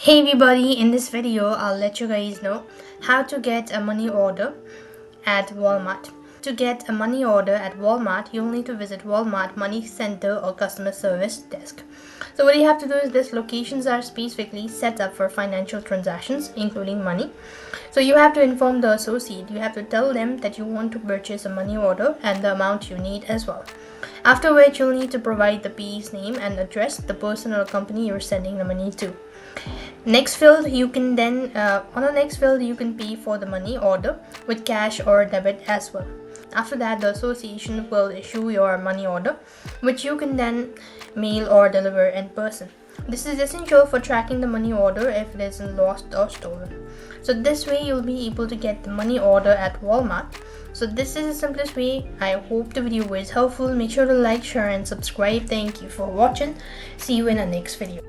Hey everybody, in this video I'll let you guys know how to get a money order at Walmart. To get a money order at Walmart, you'll need to visit Walmart MoneyCenter or customer service desk. So what you have to do is these locations are specifically set up for financial transactions including money. So you have to inform the associate, you have to tell them that you want to purchase a money order and the amount you need as well. After which you'll need to provide the payee's name and address, the person or company you're sending the money to. Next field, you can then on the next field you can pay for the money order with cash or debit as well. After that, the association will issue your money order, which you can then mail or deliver in person. This is essential for tracking the money order if it is lost or stolen. So this way you'll be able to get the money order at Walmart. So this is the simplest way. I hope the video was helpful. Make sure to like, share and subscribe. Thank you for watching. See you in the next video.